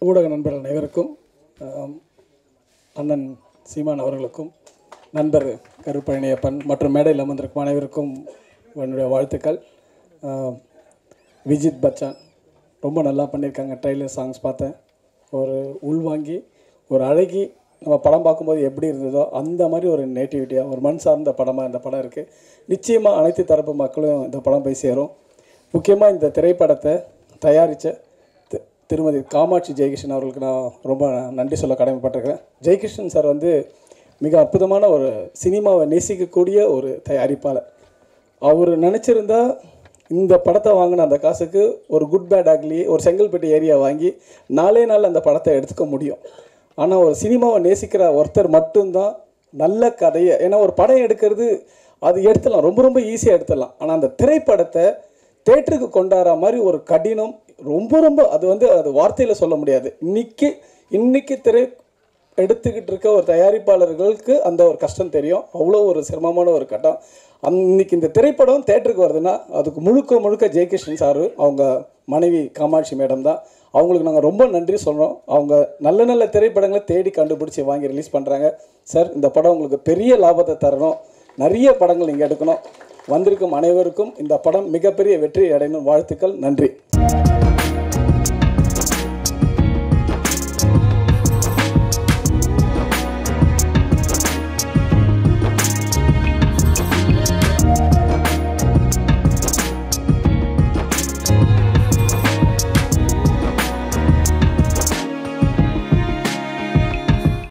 ஊடக நண்பர்கள் அனைவருக்கும், அண்ணன் சீமான் அவர்களுக்கும், நண்பர் கருப்பழனியப்பன் மற்றும் மேடையில் அமர்ந்திருக்கும் அனைவருக்கும் என்னுடைய வாழ்த்துக்கள். விஜித் பச்சான் ரொம்ப நல்லா பண்ணியிருக்காங்க. ட்ரெய்லர் சாங்ஸ் பார்த்தேன். ஒரு உள்வாங்கி ஒரு அழகி நம்ம படம் பார்க்கும்போது எப்படி இருந்ததோ அந்த மாதிரி ஒரு நேட்டிவிட்டியாக ஒரு மண் சார்ந்த படமாக இந்த படம் இருக்குது. நிச்சயமாக அனைத்து தரப்பு மக்களும் இந்த படம் போய் சேரும். முக்கியமாக இந்த திரைப்படத்தை தயாரித்த திருமதி காமாட்சி ஜெயகிருஷ்ணன் அவர்களுக்கு நான் ரொம்ப நன்றி சொல்ல கடமைப்பட்டிருக்கிறேன். ஜெயகிருஷ்ணன் சார் வந்து மிக அற்புதமான ஒரு சினிமாவை நேசிக்கக்கூடிய ஒரு தயாரிப்பாளர். அவர் நினச்சிருந்தா இந்த படத்தை வாங்கின அந்த காசுக்கு ஒரு குட் பேட் ஆக்லி ஒரு செங்கல்பட்டு ஏரியா வாங்கி 4 நாள் அந்த படத்தை எடுத்துக்க முடியும். ஆனால் ஒரு சினிமாவை நேசிக்கிற ஒருத்தர் மட்டும்தான் நல்ல கதையை, ஏன்னா ஒரு படம் எடுக்கிறது அது எடுத்துடலாம், ரொம்ப ரொம்ப ஈஸியாக எடுத்துடலாம். ஆனால் அந்த திரைப்படத்தை தேட்டருக்கு கொண்டாடுற மாதிரி ஒரு கடினம் ரொம்ப ரொம்ப அது வந்து அது வார்த்தையில் சொல்ல முடியாது. இன்னைக்கு எடுத்துக்கிட்டு இருக்க ஒரு தயாரிப்பாளர்களுக்கு அந்த ஒரு கஷ்டம் தெரியும். அவ்வளோ ஒரு சிரமமான ஒரு கட்டம். இன்னைக்கு இந்த திரைப்படம் தேட்டருக்கு வருதுன்னா அதுக்கு முழுக்க ஜெயகிருஷ்ணன் சார், அவங்க மனைவி காமாட்சி மேடம் தான். அவங்களுக்கு நாங்கள் ரொம்ப நன்றி சொல்கிறோம். அவங்க நல்ல திரைப்படங்களை தேடி கண்டுபிடிச்சி வாங்கி ரிலீஸ் பண்ணுறாங்க. சார், இந்த படம் உங்களுக்கு பெரிய லாபத்தை தரணும், நிறைய படங்கள் இங்கே எடுக்கணும். வந்திருக்கும் அனைவருக்கும் இந்த படம் மிகப்பெரிய வெற்றி அடையணும். வாழ்த்துக்கள். நன்றி.